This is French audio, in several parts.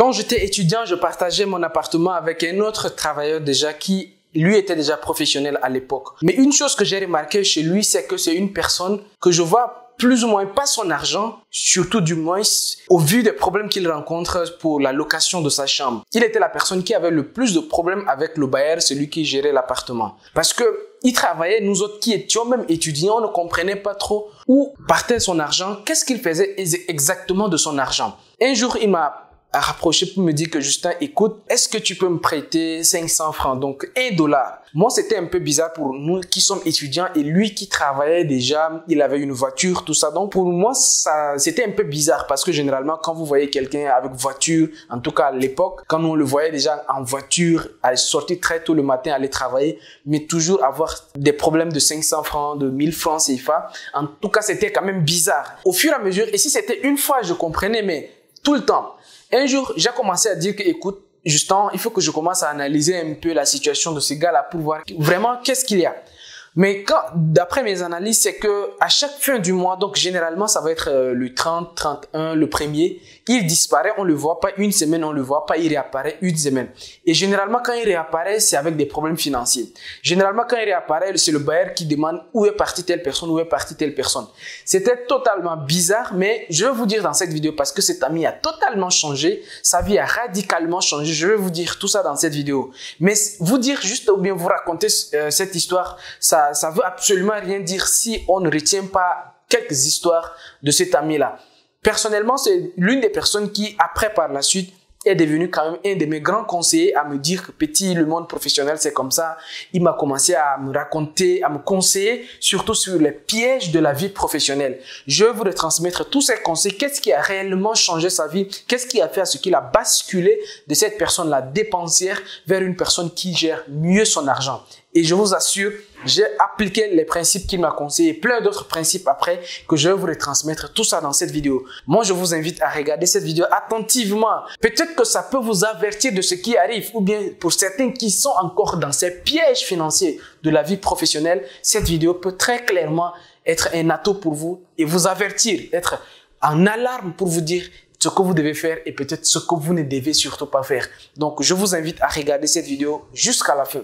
Quand j'étais étudiant, je partageais mon appartement avec un autre travailleur déjà qui, lui, était déjà professionnel à l'époque. Mais une chose que j'ai remarqué chez lui, c'est que c'est une personne que je vois plus ou moins pas son argent, surtout du moins au vu des problèmes qu'il rencontre pour la location de sa chambre. Il était la personne qui avait le plus de problèmes avec le bailleur, celui qui gérait l'appartement. Parce que il travaillait, nous autres qui étions même étudiants, on ne comprenait pas trop où partait son argent, qu'est-ce qu'il faisait exactement de son argent. Un jour, il m'a rapproché pour me dire que Justin, écoute, est-ce que tu peux me prêter 500 francs, donc $1. Moi, c'était un peu bizarre pour nous qui sommes étudiants et lui qui travaillait déjà, il avait une voiture, tout ça. Donc pour moi, c'était un peu bizarre parce que généralement, quand vous voyez quelqu'un avec voiture, en tout cas à l'époque, quand on le voyait déjà en voiture, aller sortir très tôt le matin, aller travailler, mais toujours avoir des problèmes de 500 francs, de 1000 francs CFA, en tout cas, c'était quand même bizarre. Au fur et à mesure, et si c'était une fois, je comprenais, mais tout le temps. Un jour, j'ai commencé à dire que, écoute, Justin, il faut que je commence à analyser un peu la situation de ces gars-là pour voir vraiment qu'est-ce qu'il y a. Mais d'après mes analyses, c'est que à chaque fin du mois, donc généralement, ça va être le 30, 31, le 1er, il disparaît, on le voit pas une semaine, on le voit pas, il réapparaît une semaine. Et généralement, quand il réapparaît, c'est avec des problèmes financiers. Généralement, quand il réapparaît, c'est le bailleur qui demande où est partie telle personne, où est partie telle personne. C'était totalement bizarre, mais je vais vous dire dans cette vidéo, parce que cet ami a totalement changé, sa vie a radicalement changé, je vais vous dire tout ça dans cette vidéo. Mais vous dire juste ou bien vous raconter cette histoire, ça veut absolument rien dire si on ne retient pas quelques histoires de cet ami-là. Personnellement, c'est l'une des personnes qui, après, par la suite, est devenu quand même un de mes grands conseillers à me dire que petit, le monde professionnel, c'est comme ça. Il m'a commencé à me raconter, à me conseiller, surtout sur les pièges de la vie professionnelle. Je vais vous retransmettre tous ces conseils. Qu'est-ce qui a réellement changé sa vie? Qu'est-ce qui a fait à ce qu'il a basculé de cette personne-là dépensière vers une personne qui gère mieux son argent? Et je vous assure, j'ai appliqué les principes qu'il m'a conseillé, plein d'autres principes après que je vais vous retransmettre tout ça dans cette vidéo. Moi, je vous invite à regarder cette vidéo attentivement. Peut-être que ça peut vous avertir de ce qui arrive ou bien pour certains qui sont encore dans ces pièges financiers de la vie professionnelle, cette vidéo peut très clairement être un atout pour vous et vous avertir, être en alarme pour vous dire ce que vous devez faire et peut-être ce que vous ne devez surtout pas faire. Donc, je vous invite à regarder cette vidéo jusqu'à la fin.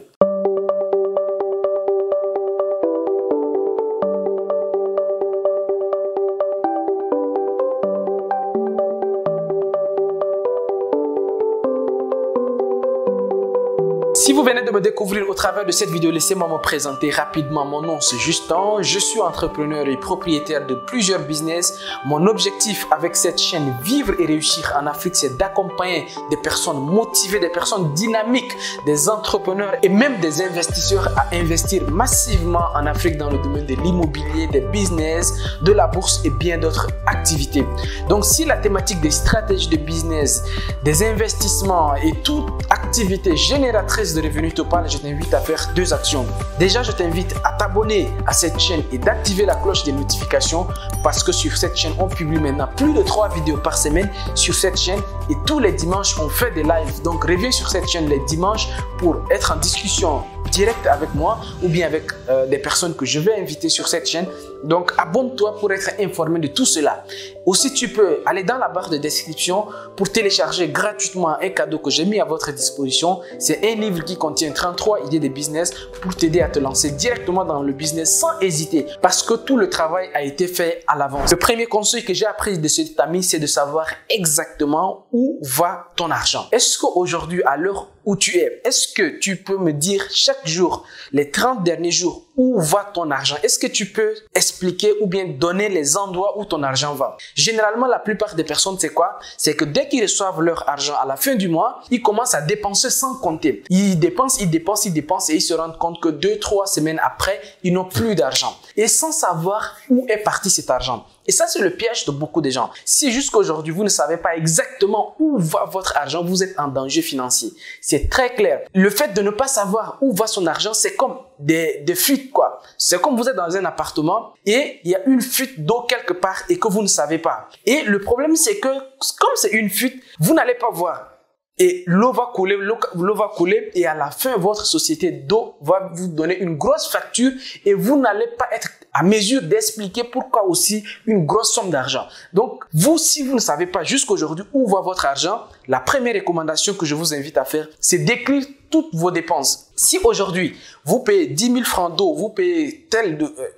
Si vous venez de me découvrir au travers de cette vidéo, laissez-moi me présenter rapidement. Mon nom c'est Justin, je suis entrepreneur et propriétaire de plusieurs business. Mon objectif avec cette chaîne Vivre et Réussir en Afrique, c'est d'accompagner des personnes motivées, des personnes dynamiques, des entrepreneurs et même des investisseurs à investir massivement en Afrique dans le domaine de l'immobilier, des business, de la bourse et bien d'autres activités. Donc si la thématique des stratégies de business, des investissements et toute activité génératrice de revenus te parle, je t'invite à faire deux actions. Déjà, je t'invite à t'abonner à cette chaîne et d'activer la cloche des notifications parce que sur cette chaîne, on publie maintenant plus de 3 vidéos par semaine sur cette chaîne et tous les dimanches, on fait des lives. Donc, reviens sur cette chaîne les dimanches pour être en discussion directe avec moi ou bien avec des personnes que je vais inviter sur cette chaîne. Donc, abonne-toi pour être informé de tout cela. Aussi, tu peux aller dans la barre de description pour télécharger gratuitement un cadeau que j'ai mis à votre disposition. C'est un livre qui contient 33 idées de business pour t'aider à te lancer directement dans le business sans hésiter parce que tout le travail a été fait à l'avance. Le premier conseil que j'ai appris de cet ami, c'est de savoir exactement où va ton argent. Est-ce qu'aujourd'hui, à l'heure où tu es, est-ce que tu peux me dire chaque jour, les 30 derniers jours, où va ton argent? Est-ce que tu peux expliquer ou bien donner les endroits où ton argent va? Généralement, la plupart des personnes, c'est quoi? C'est que dès qu'ils reçoivent leur argent à la fin du mois, ils commencent à dépenser sans compter. Ils dépensent et ils se rendent compte que 2-3 semaines après, ils n'ont plus d'argent. Et sans savoir où est parti cet argent. Et ça, c'est le piège de beaucoup de gens. Si jusqu'à aujourd'hui, vous ne savez pas exactement où va votre argent, vous êtes en danger financier. C'est très clair. Le fait de ne pas savoir où va son argent, c'est comme des fuites, quoi. C'est comme vous êtes dans un appartement et il y a une fuite d'eau quelque part et que vous ne savez pas. Et le problème, c'est que comme c'est une fuite, vous n'allez pas voir. Et l'eau va couler et à la fin, votre société d'eau va vous donner une grosse facture et vous n'allez pas être à mesure d'expliquer pourquoi aussi une grosse somme d'argent. Donc, vous, si vous ne savez pas jusqu'aujourd'hui où va votre argent, la première recommandation que je vous invite à faire, c'est d'écrire toutes vos dépenses. Si aujourd'hui, vous payez 10 000 francs d'eau, vous payez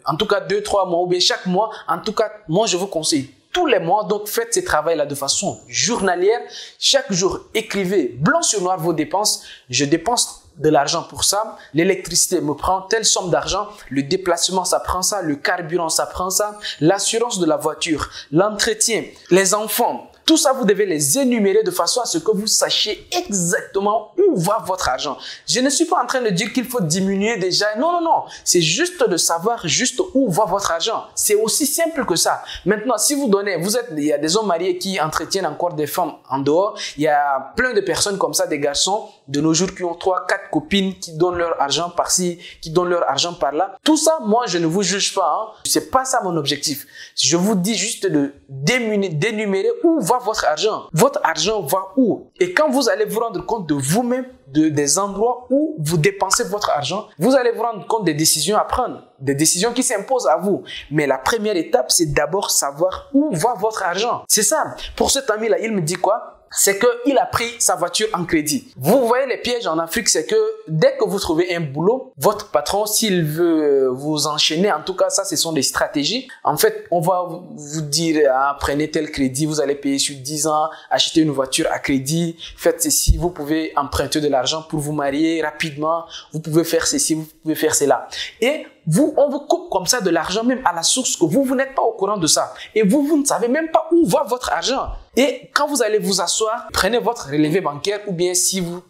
en tout cas 2-3 mois ou bien chaque mois, en tout cas, moi, je vous conseille tous les mois, donc faites ce travail-là de façon journalière. Chaque jour, écrivez blanc sur noir vos dépenses. Je dépense de l'argent pour ça, l'électricité me prend telle somme d'argent, le déplacement ça prend ça, le carburant ça prend ça, l'assurance de la voiture, l'entretien, les enfants. Tout ça, vous devez les énumérer de façon à ce que vous sachiez exactement où va votre argent. Je ne suis pas en train de dire qu'il faut diminuer déjà. Non, non, non. C'est juste de savoir juste où va votre argent. C'est aussi simple que ça. Maintenant, si vous donnez, il y a des hommes mariés qui entretiennent encore des femmes en dehors. Il y a plein de personnes comme ça, des garçons de nos jours qui ont 3-4 copines qui donnent leur argent par-ci, qui donnent leur argent par-là. Tout ça, moi, je ne vous juge pas. C'est pas ça mon objectif. Je vous dis juste d'énumérer où va votre argent. Votre argent va où? Et quand vous allez vous rendre compte de vous-même, des endroits où vous dépensez votre argent, vous allez vous rendre compte des décisions à prendre, des décisions qui s'imposent à vous. Mais la première étape, c'est d'abord savoir où va votre argent. C'est ça. Pour cet ami-là, il me dit quoi? C'est qu'il a pris sa voiture en crédit. Vous voyez les pièges en Afrique, c'est que dès que vous trouvez un boulot, votre patron, s'il veut vous enchaîner, en tout cas, ça, ce sont des stratégies. En fait, on va vous dire, ah, prenez tel crédit, vous allez payer sur 10 ans, achetez une voiture à crédit, faites ceci, vous pouvez emprunter de l'argent pour vous marier rapidement, vous pouvez faire ceci, vous pouvez faire cela. Et on vous coupe comme ça de l'argent même à la source que vous n'êtes pas au courant de ça. Et vous ne savez même pas où va votre argent. Et quand vous allez vous asseoir, prenez votre relevé bancaire ou bien si vous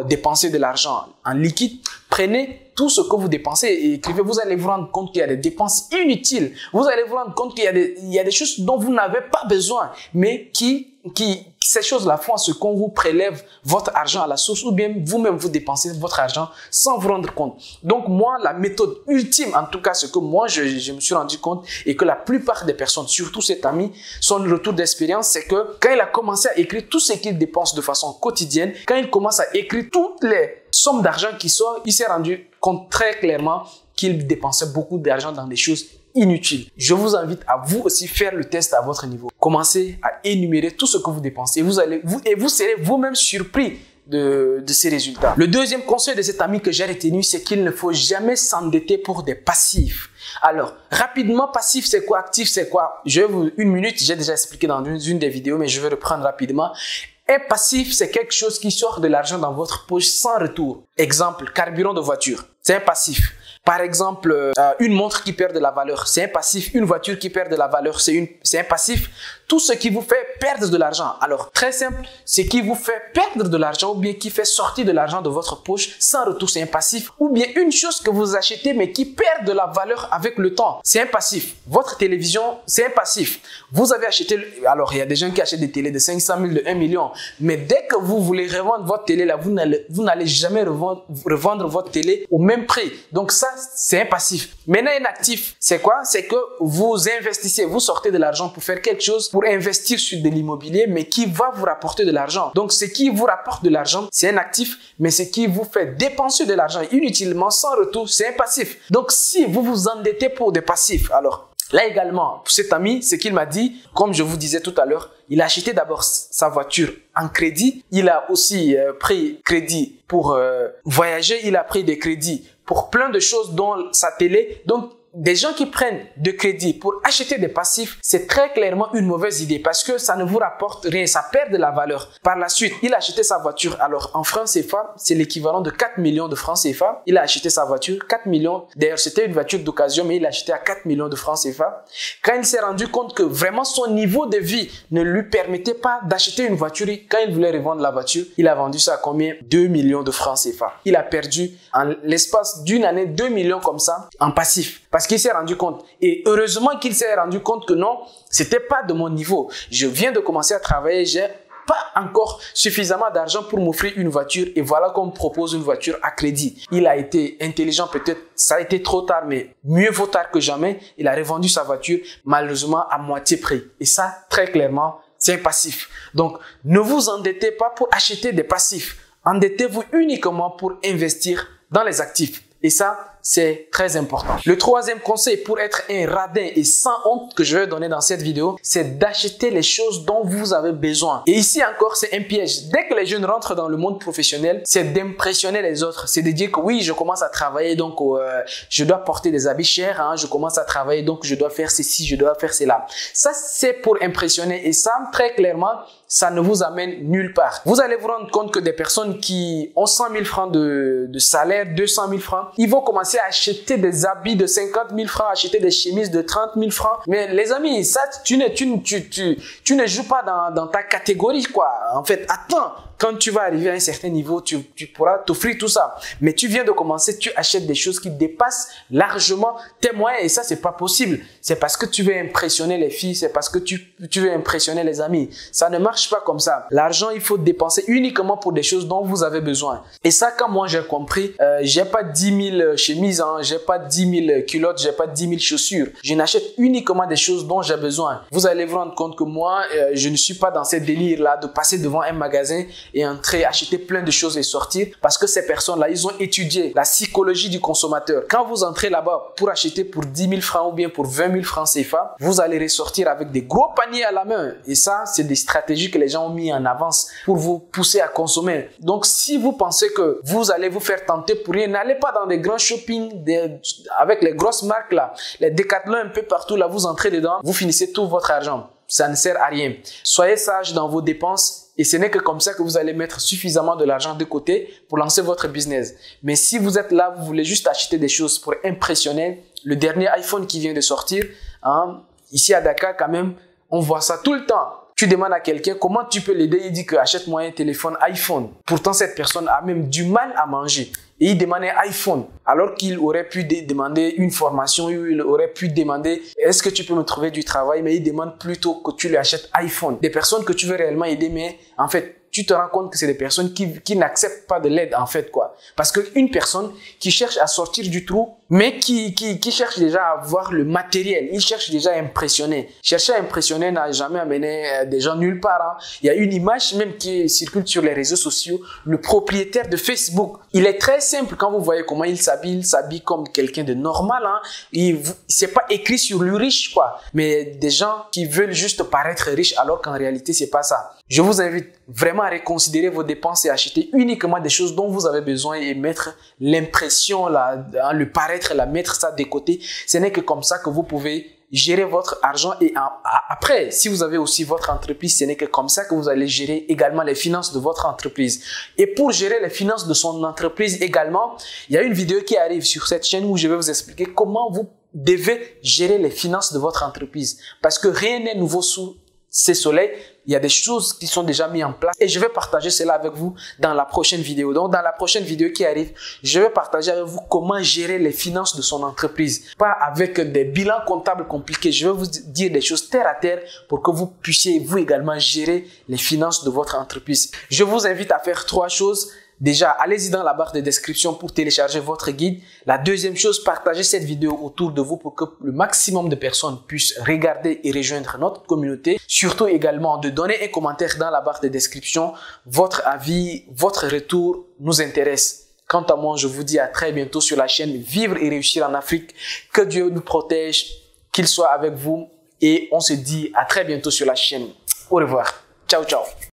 dépensez de l'argent en liquide, prenez tout ce que vous dépensez et écrivez. Vous allez vous rendre compte qu'il y a des dépenses inutiles. Vous allez vous rendre compte qu'il y a des choses dont vous n'avez pas besoin, mais ces choses-là font à ce qu'on vous prélève votre argent à la source ou bien vous-même vous dépensez votre argent sans vous rendre compte. Donc moi, la méthode ultime, en tout cas ce que moi je me suis rendu compte et que la plupart des personnes, surtout cet ami, son retour d'expérience, c'est que quand il a commencé à écrire tout ce qu'il dépense de façon quotidienne, quand il commence à écrire toutes les sommes d'argent qui sortent, il s'est rendu compte très clairement qu'il dépensait beaucoup d'argent dans des choses inutiles. Je vous invite à vous aussi faire le test à votre niveau. Commencez à énumérer tout ce que vous dépensez et vous serez vous-même surpris de ces résultats. Le deuxième conseil de cet ami que j'ai retenu, c'est qu'il ne faut jamais s'endetter pour des passifs. Alors, rapidement, passif, c'est quoi? Actif, c'est quoi? Une minute, j'ai déjà expliqué dans une des vidéos, mais je vais reprendre rapidement. Un passif, c'est quelque chose qui sort de l'argent dans votre poche sans retour. Exemple, carburant de voiture, c'est un passif. Par exemple, une montre qui perd de la valeur, c'est un passif. Une voiture qui perd de la valeur, c'est un passif. Tout ce qui vous fait perdre de l'argent. Alors, très simple, ce qui vous fait perdre de l'argent ou bien qui fait sortir de l'argent de votre poche sans retour, c'est un passif. Ou bien une chose que vous achetez mais qui perd de la valeur avec le temps, c'est un passif. Votre télévision, c'est un passif. Vous avez acheté, alors il y a des gens qui achètent des télés de 500 000, de 1 million. Mais dès que vous voulez revendre votre télé, là, vous n'allez jamais revendre votre télé au même prix. Donc ça, c'est un passif. Maintenant, un actif, c'est quoi? C'est que vous investissez, vous sortez de l'argent pour faire quelque chose, pour investir sur de l'immobilier, mais qui va vous rapporter de l'argent. Donc, ce qui vous rapporte de l'argent, c'est un actif, mais ce qui vous fait dépenser de l'argent inutilement, sans retour, c'est un passif. Donc, si vous vous endettez pour des passifs, alors, là également, pour cet ami, ce qu'il m'a dit, comme je vous disais tout à l'heure, il a acheté d'abord sa voiture en crédit. Il a aussi pris crédit pour voyager. Il a pris des crédits pour plein de choses, dont sa télé. Donc, des gens qui prennent de crédit pour acheter des passifs, c'est très clairement une mauvaise idée parce que ça ne vous rapporte rien, ça perd de la valeur. Par la suite, il a acheté sa voiture. Alors, en francs CFA, c'est l'équivalent de 4 millions de francs CFA. Il a acheté sa voiture, 4 millions. D'ailleurs, c'était une voiture d'occasion, mais il l'a acheté à 4 millions de francs CFA. Quand il s'est rendu compte que vraiment son niveau de vie ne lui permettait pas d'acheter une voiture, quand il voulait revendre la voiture, il a vendu ça à combien? 2 millions de francs CFA. Il a perdu en l'espace d'une année 2 millions comme ça en passif. Parce qu'il s'est rendu compte. Et heureusement qu'il s'est rendu compte que non, c'était pas de mon niveau. Je viens de commencer à travailler, j'ai pas encore suffisamment d'argent pour m'offrir une voiture et voilà qu'on me propose une voiture à crédit. Il a été intelligent, peut-être ça a été trop tard, mais mieux vaut tard que jamais. Il a revendu sa voiture malheureusement à moitié prix. Et ça, très clairement, c'est un passif. Donc, ne vous endettez pas pour acheter des passifs. Endettez-vous uniquement pour investir dans les actifs. Et ça, c'est très important. Le troisième conseil pour être un radin et sans honte que je vais donner dans cette vidéo, c'est d'acheter les choses dont vous avez besoin. Et ici encore, c'est un piège. Dès que les jeunes rentrent dans le monde professionnel, c'est d'impressionner les autres. C'est de dire que oui, je commence à travailler, donc je dois porter des habits chers, hein, je commence à travailler, donc je dois faire ceci, je dois faire cela. Ça, c'est pour impressionner. Et ça, très clairement, ça ne vous amène nulle part. Vous allez vous rendre compte que des personnes qui ont 100 000 francs de salaire, 200 000 francs, ils vont commencer à acheter des habits de 50 000 francs, acheter des chemises de 30 000 francs. Mais les amis, ça, tu ne joues pas dans ta catégorie, quoi. En fait, attends. Quand tu vas arriver à un certain niveau, tu pourras t'offrir tout ça. Mais tu viens de commencer, tu achètes des choses qui dépassent largement tes moyens et ça, c'est pas possible. C'est parce que tu veux impressionner les filles, c'est parce que tu veux impressionner les amis. Ça ne marche pas comme ça. L'argent, il faut dépenser uniquement pour des choses dont vous avez besoin. Et ça, quand moi j'ai compris, j'ai pas 10 000 chemises, hein, j'ai pas 10 000 culottes, j'ai pas 10 000 chaussures. Je n'achète uniquement des choses dont j'ai besoin. Vous allez vous rendre compte que moi, je ne suis pas dans ces délires-là de passer devant un magasin et entrer, acheter plein de choses et sortir parce que ces personnes-là, ils ont étudié la psychologie du consommateur. Quand vous entrez là-bas pour acheter pour 10 000 francs ou bien pour 20 000 francs CFA, vous allez ressortir avec des gros paniers à la main. Et ça, c'est des stratégies que les gens ont mis en avance pour vous pousser à consommer. Donc, si vous pensez que vous allez vous faire tenter pour rien, n'allez pas dans des grands shopping avec les grosses marques là, les Decathlon un peu partout là, vous entrez dedans, vous finissez tout votre argent. Ça ne sert à rien. Soyez sage dans vos dépenses. Et ce n'est que comme ça que vous allez mettre suffisamment de l'argent de côté pour lancer votre business. Mais si vous êtes là, vous voulez juste acheter des choses pour impressionner, le dernier iPhone qui vient de sortir, hein, ici à Dakar quand même, on voit ça tout le temps. Tu demandes à quelqu'un comment tu peux l'aider, il dit que achète-moi un téléphone iPhone. Pourtant, cette personne a même du mal à manger. Et il demande un iPhone, alors qu'il aurait pu demander une formation, il aurait pu demander est-ce que tu peux me trouver du travail, mais il demande plutôt que tu lui achètes iPhone. Des personnes que tu veux réellement aider, mais en fait, tu te rends compte que c'est des personnes qui n'acceptent pas de l'aide, en fait, quoi. Parce qu'une personne qui cherche à sortir du trou, mais qui cherche déjà à avoir le matériel, il cherche déjà à impressionner. Chercher à impressionner n'a jamais amené des gens nulle part, hein. Il y a une image même qui circule sur les réseaux sociaux, le propriétaire de Facebook. Il est très simple quand vous voyez comment il s'habille comme quelqu'un de normal, hein. C'est pas écrit sur lui riche, quoi. Mais des gens qui veulent juste paraître riches alors qu'en réalité, c'est pas ça. Je vous invite vraiment à reconsidérer vos dépenses et acheter uniquement des choses dont vous avez besoin et mettre l'impression, le paraître, mettre ça de côté. Ce n'est que comme ça que vous pouvez gérer votre argent et après, si vous avez aussi votre entreprise, ce n'est que comme ça que vous allez gérer également les finances de votre entreprise. Et pour gérer les finances de son entreprise également, il y a une vidéo qui arrive sur cette chaîne où je vais vous expliquer comment vous devez gérer les finances de votre entreprise. Parce que rien n'est nouveau sous ces soleils. Il y a des choses qui sont déjà mises en place et je vais partager cela avec vous dans la prochaine vidéo. Donc, dans la prochaine vidéo qui arrive, je vais partager avec vous comment gérer les finances de son entreprise. Pas avec des bilans comptables compliqués. Je vais vous dire des choses terre à terre pour que vous puissiez vous également gérer les finances de votre entreprise. Je vous invite à faire 3 choses. Déjà, allez-y dans la barre de description pour télécharger votre guide. La deuxième chose, partagez cette vidéo autour de vous pour que le maximum de personnes puissent regarder et rejoindre notre communauté. Surtout également de donner un commentaire dans la barre de description. Votre avis, votre retour nous intéresse. Quant à moi, je vous dis à très bientôt sur la chaîne Vivre et réussir en Afrique. Que Dieu nous protège, qu'il soit avec vous et on se dit à très bientôt sur la chaîne. Au revoir. Ciao, ciao.